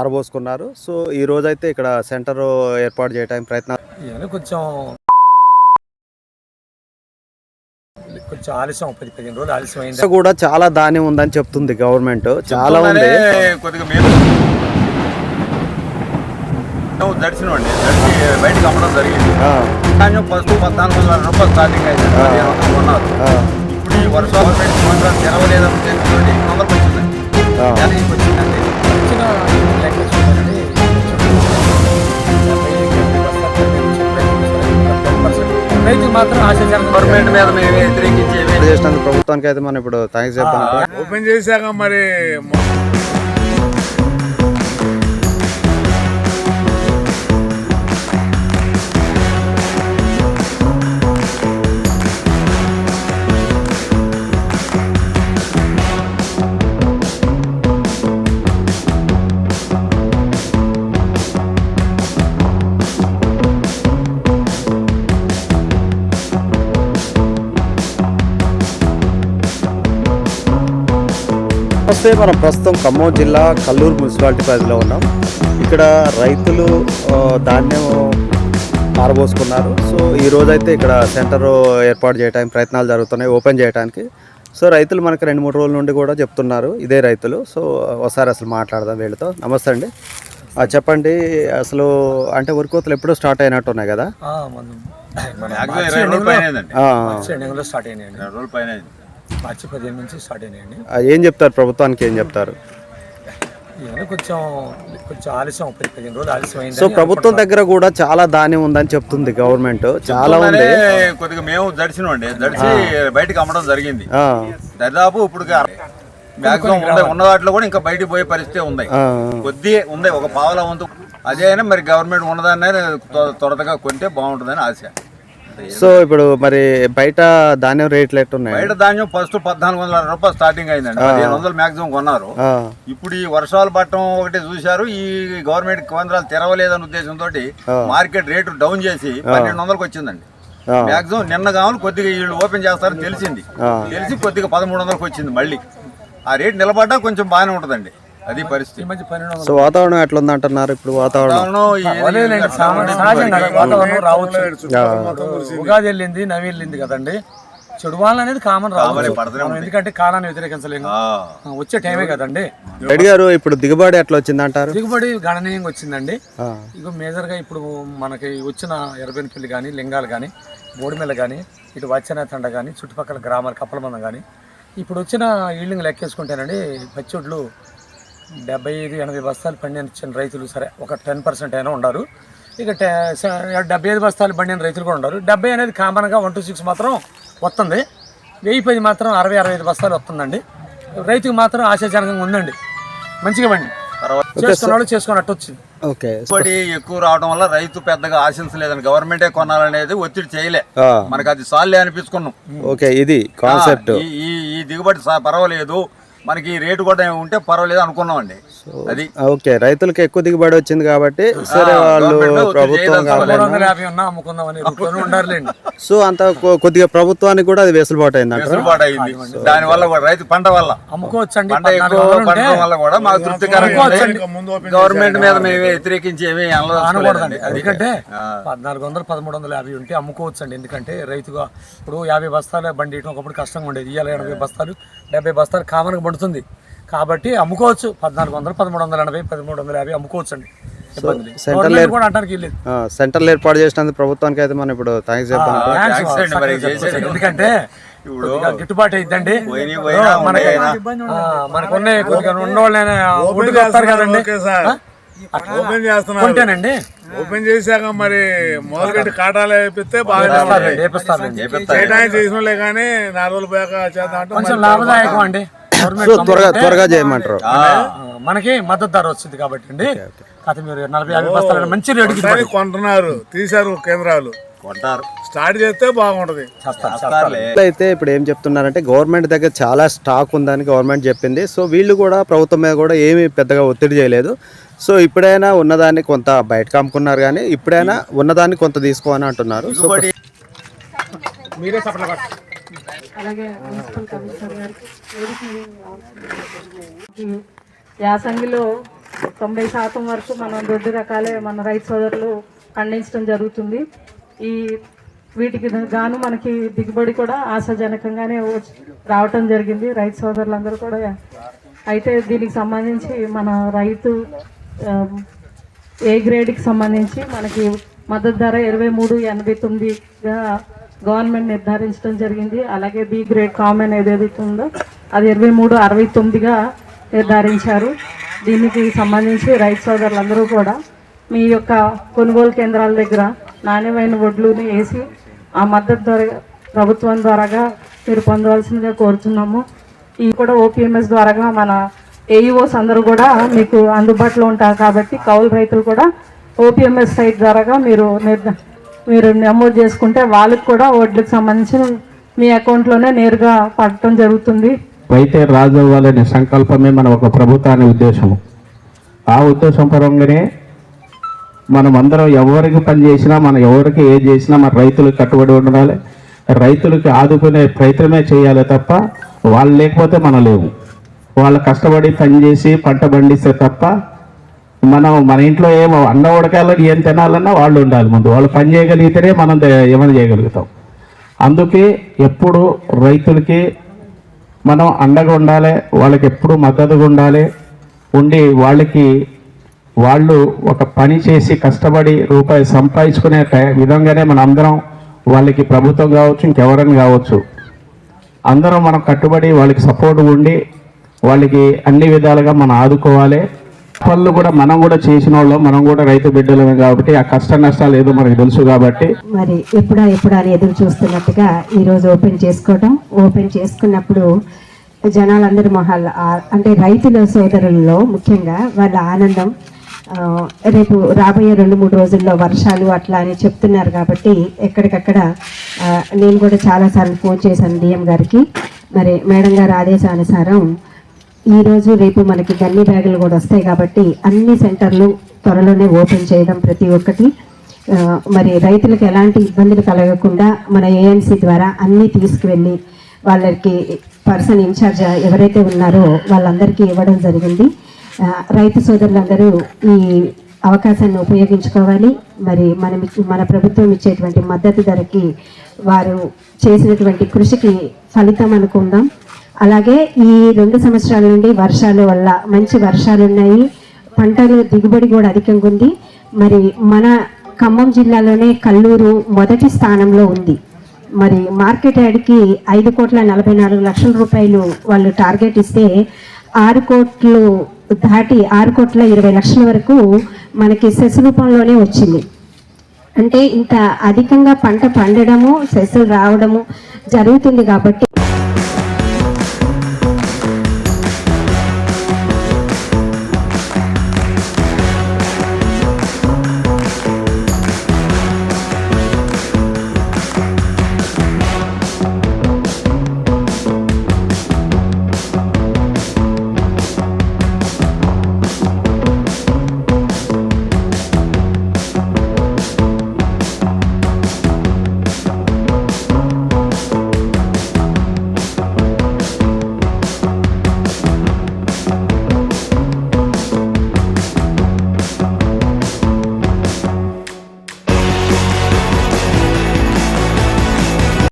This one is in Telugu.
ఆరబోసుకున్నారు. సో ఈ రోజైతే ఇక్కడ సెంటర్ ఏర్పాటు చేయడానికి ప్రయత్నం కొంచెం ఆలస్యం 10-15 రోజులు ఆలస్యం అయింది. కూడా చాలా ధాన్యం ఉందని చెప్తుంది గవర్నమెంట్. చాలా ఉంది. కొద్దిగా దర్శనం బయటకు అమ్మడం జరిగింది. ఫస్ట్ 1400 రూపాయలు స్టార్టింగ్ అయితే కొన్నారు. ఇప్పుడు ఈ వర్షాలు తెరవలేదని తెలిసి 800 వచ్చిందండి. రైతులు మాత్రం ఆశాజనక గవర్నమెంట్ మీద మేము వ్యతిరేకించి ప్రభుత్వానికి అయితే మనం ఇప్పుడు థ్యాంక్స్ చెప్పాలి. ఓపెన్ చేశాక మరి వస్తే మనం ప్రస్తుతం ఖమ్మం జిల్లా కల్లూరు మున్సిపాలిటీ పరిధిలో ఉన్నాం. ఇక్కడ రైతులు ధాన్యం ఆరబోసుకున్నారు. సో ఈ రోజైతే ఇక్కడ సెంటర్ ఏర్పాటు చేయడానికి ప్రయత్నాలు జరుగుతున్నాయి, ఓపెన్ చేయడానికి. సో రైతులు మనకు 2-3 రోజుల నుండి కూడా చెప్తున్నారు, ఇదే రైతులు. సో ఒకసారి అసలు మాట్లాడదాం వీళ్ళతో. నమస్తే అండి, చెప్పండి అసలు అంటే వరికోతలు ఎప్పుడో స్టార్ట్ అయినట్టు ఉన్నాయి కదా? మార్చి 15 నుంచి స్టార్ట్ అయినాయండి. ఏం చెప్తారు ప్రభుత్వానికి, ఏం చెప్తారు? కొంచెం ఆలస్యం 10-15 రోజులు ఆలస్యం అయింది. సో ప్రభుత్వం దగ్గర కూడా చాలా ధాన్యం ఉందని చెప్తుంది గవర్నమెంట్. చాలా ఉంది. కొద్దిగా మేము దర్శనం బయటకు అమ్మడం జరిగింది. దాదాపు ఇప్పుడు మాక్సిమం ఉన్న వాటిలో కూడా ఇంకా బయటకు పోయే పరిస్థితి ఉంది. కొద్దిగా ఉంది, ఒక పావలా వంతు. అదే అయినా మరి గవర్నమెంట్ ఉన్నదాన్ని త్వరగా కొంటే బాగుంటుందని ఆశ. సో ఇప్పుడు మరి బయట ధాన్యం రేట్లు ఎట్టున్నాయి? బయట ధాన్యం ఫస్ట్ 1400 రూపాయలు స్టార్టింగ్ అయిందండి. 1500 మాక్సిమం కొన్నారు. ఇప్పుడు ఈ వర్షాలు పట్టడం ఒకటి చూశారు. ఈ గవర్నమెంట్ కేంద్రాలు తెరవలేదన్న ఉద్దేశంతో మార్కెట్ రేటు డౌన్ చేసి 1200కి వచ్చిందండి. మాక్సిమం నిన్న కావాలి కొద్దిగా వీళ్ళు ఓపెన్ చేస్తారని తెలిసి కొద్దిగా 1300కి వచ్చింది. మళ్ళీ ఆ రేటు నిలబడ్డా కొంచెం బాగానే ఉంటుందండి. అది పరిస్థితి. సో వాతావరణం ఎట్లా ఉంది అంటున్నారు ఇప్పుడు? వాతావరణం రావచ్చు. ఉగాది వెళ్ళింది, నవి వెళ్ళింది కదండి. చెడు వాళ్ళ అనేది కామన్ రావాలి, ఎందుకంటే కాలాన్ని వ్యతిరేకించలేము. వచ్చే టైమే కదండి. రెడ్డి గారు ఇప్పుడు దిగుబడి ఎట్లా వచ్చింది అంటారు? దిగుబడి గణనీయంగా వచ్చిందండి. ఇక మేజర్ గా ఇప్పుడు మనకి వచ్చిన ఎర్రబెన్పల్లి కానీ, లింగాలు కానీ, బోడిమెల్ల కానీ, ఇటు వచ్చనేతండ కానీ, చుట్టుపక్కల గ్రామాల కప్పలమందం కానీ ఇప్పుడు వచ్చిన ఈల్డింగ్ లెక్కేసుకుంటేనండి, పచ్చొడ్లు 75-80 బస్తాలు పండించిన రైతులు సరే ఒక 10% అయినా ఉన్నారు. ఇక 75 బస్తాలు పండిన రైతులు కూడా ఉన్నారు. 70 అనేది కామన్గా 1-6 మాత్రం వస్తుంది. 1010 మాత్రం 60-65 బస్తాలు వస్తుందండి. రైతుకు మాత్రం ఆశాజనకంగా ఉందండి. మంచిగా పండి చేసుకున్నాడు, చేసుకున్నట్టు వచ్చింది. ఎక్కువ రావడం వల్ల రైతు పెద్దగా ఆశించలేదని గవర్నమెంటే కొనాలనేది ఒత్తిడి చేయలే. మనకు అది సాల్లే అనిపించుకున్నాం. ఇది కాన్సెప్ట్. ఈ దిగుబడి పర్వాలేదు, మనకి రేటు కూడా ఉంటే పర్వాలేదు అనుకున్నామండి. అది ఓకే, రైతులకు ఎక్కువ దిగుబడి వచ్చింది కాబట్టి సరే వాళ్ళు ప్రభుత్వం సో అంత కొద్దిగా ప్రభుత్వానికి కూడా అది వెసులుబాటు అయింది. దాని వల్ల కూడా రైతు పంట వల్ల అమ్ముకోవచ్చండి. పంట ఎక్కువ పండడం వల్ల కూడా మాకు తృప్తికరంగా గవర్నమెంట్ మీద మేము వ్యతిరేకించి ఏమీ అనకూడదండి. ఎందుకంటే 1400-1350 ఉంటే అమ్ముకోవచ్చండి. ఎందుకంటే రైతుగా ఇప్పుడు 50 బస్తాలు బండి ఒకప్పుడు కష్టంగా ఉండేది. ఇవాళ 80 బస్తాలు 70 బస్తాలు కామన్గా పండుతుంది కాబట్టి అమ్ముకోవచ్చు. 1400, 1380, 1350 అమ్ముకోవచ్చు అండి. సెంటర్లు ఏర్పాటు చేసినందుకు ప్రభుత్వానికి అయితే మనం ఇప్పుడు థ్యాంక్స్ చెప్పాలి. ఎందుకంటే గిట్టుబాటు అయిద్దండి. మనకున్న కొద్దిగా ఉన్నోళ్ళైనా ఒడ్డుకు వస్తారు కదండి. ఓపెన్ చేస్తున్నానండి. ఓపెన్ చేశాక మరి మొదలుపెట్టి కాటాలు వేపిస్తే బాగా చేసినలే కానీ 4 రోజులు పోయాక చేద్దాం కొంచెం లాభదాయకం అండి. త్వరగా చేయమంటారు. మనకి మద్దతు ధర వచ్చింది కాబట్టి అండి. మీరు 40-50 బస్తాలు మంచి రేటు కొంటున్నారు, తీశారు కేంద్రాలు స్టార్ట్ చేస్తే బాగుంటది. అయితే ఇప్పుడు ఏం చెప్తున్నారంటే గవర్నమెంట్ దగ్గర చాలా స్టాక్ ఉందని గవర్నమెంట్ చెప్పింది. సో వీళ్ళు కూడా ప్రభుత్వం మీద కూడా ఏమీ పెద్దగా ఒత్తిడి చేయలేదు. సో ఇప్పుడైనా ఉన్నదాన్ని కొంత బయటకు అమ్ముకున్నారు కానీ ఇప్పుడైనా ఉన్నదాన్ని కొంత తీసుకోవాలని అంటున్నారు. సో మీరే అలాగే మున్సిపల్ కమిషనర్ గారికి యాసంగిలో 90% వరకు మనం దొడ్డు రకాలే మన రైతు సోదరులు పండించడం జరుగుతుంది. ఈ వీటికి గాను మనకి దిగుబడి కూడా ఆశాజనకంగానే రావటం జరిగింది రైతు సోదరులందరూ కూడా. అయితే దీనికి సంబంధించి మన రైతు ఏ గ్రేడ్కి సంబంధించి మనకి మద్దతు ధర 23.89గా గవర్నమెంట్ నిర్ధారించడం జరిగింది. అలాగే బి గ్రేడ్ కామన్ ఏదైతే ఉందో అది 23.69గా నిర్ధారించారు. దీనికి సంబంధించి రైతు సోదరులందరూ కూడా మీ యొక్క కొనుగోలు కేంద్రాల దగ్గర నాణ్యమైన వడ్లుని వేసి ఆ మద్దతు ధర ప్రభుత్వం ద్వారాగా మీరు పొందవలసిందిగా కోరుతున్నాము. ఈ కూడా ఓపీఎంఎస్ ద్వారాగా మన ఏఈఓస్ అందరూ కూడా మీకు అందుబాటులో ఉంటారు కాబట్టి కౌలు రైతులు కూడా ఓపీఎంఎస్ సైట్ ద్వారాగా మీరు నమోదు చేసుకుంటే వాళ్ళకి కూడా వడ్లకు సంబంధించిన మీ అకౌంట్లోనే నేరుగా పడటం జరుగుతుంది. రైతే రాజు అవ్వాలనే సంకల్పమే మన ఒక ప్రభుత్వాన్ని ఉద్దేశము. ఆ ఉద్దేశం పరంగానే మనం అందరం ఎవరికి పని చేసినా మనం ఎవరికి ఏ చేసినా మన రైతులకు కట్టుబడి ఉండాలి. రైతులకి ఆదుకునే ప్రయత్నమే చేయాలి తప్ప వాళ్ళు లేకపోతే మనం లేవు. వాళ్ళు కష్టపడి పని చేసి పంట పండిస్తే తప్ప మన ఇంట్లో ఏమో అన్న ఉడకాలని ఏం తినాలన్నా వాళ్ళు ఉండాలి. ముందు వాళ్ళు పని చేయగలిగితేనే మనం ఏమైనా చేయగలుగుతాం. అందుకే ఎప్పుడు రైతులకి మనం అండగా ఉండాలి, వాళ్ళకి ఎప్పుడు మద్దతుగా ఉండి వాళ్ళు ఒక పని చేసి కష్టపడి రూపాయి సంపాదించుకునే విధంగానే మనం అందరం వాళ్ళకి ప్రభుత్వం కావచ్చు ఇంకెవరైనా కావచ్చు అందరం మనం కట్టుబడి వాళ్ళకి సపోర్ట్ ఉండి వాళ్ళకి అన్ని విధాలుగా మనం ఆదుకోవాలి. పనులు కూడా మనం కూడా చేసిన వాళ్ళం, మనం కూడా రైతు బిడ్డలమే కాబట్టి ఆ కష్ట నష్టాలు ఏదో మనకు తెలుసు కాబట్టి మరి ఎప్పుడా అని ఎదురు చూస్తున్నట్టుగా ఈరోజు ఓపెన్ చేసుకున్నప్పుడు జనాలందరి మొహాలు అంటే రైతుల సోదరుల్లో ముఖ్యంగా వాళ్ళ ఆనందం. రేపు రాబోయే 2-3 రోజుల్లో వర్షాలు అట్లా అని చెప్తున్నారు కాబట్టి ఎక్కడికక్కడ నేను కూడా చాలాసార్లు ఫోన్ చేశాను డిఎం గారికి. మరి మేడం గారి ఆదేశానుసారం ఈరోజు రేపు మనకి గన్ని బ్యాగులు కూడా వస్తాయి కాబట్టి అన్ని సెంటర్లు త్వరలోనే ఓపెన్ చేయడం ప్రతి ఒక్కటి మరి రైతులకు ఎలాంటి ఇబ్బందులు కలగకుండా మన ఏఎన్సీ ద్వారా అన్నీ తీసుకువెళ్ళి వాళ్ళకి పర్సన్ ఇన్ఛార్జ్ ఎవరైతే ఉన్నారో వాళ్ళందరికీ ఇవ్వడం జరిగింది. రైతు సోదరులందరూ ఈ అవకాశాన్ని ఉపయోగించుకోవాలి. మరి మన ప్రభుత్వం ఇచ్చేటువంటి మద్దతు ధరకి వారు చేసినటువంటి కృషికి ఫలితం అనుకుందాం. అలాగే ఈ 2 సంవత్సరాల నుండి వర్షాల వల్ల మంచి వర్షాలు ఉన్నాయి, పంటలు దిగుబడి కూడా అధికంగా ఉంది. మరి మన ఖమ్మం జిల్లాలోనే కల్లూరు మొదటి స్థానంలో ఉంది. మరి మార్కెట్ యార్డ్కి 5,44,00,000 రూపాయలు వాళ్ళు టార్గెట్ ఇస్తే 6 కోట్లు దాటి 6,20,00,000 వరకు మనకి సెస్ రూపంలోనే వచ్చింది. అంటే ఇంత అధికంగా పంట పండడము సెస్సులు రావడము జరుగుతుంది కాబట్టి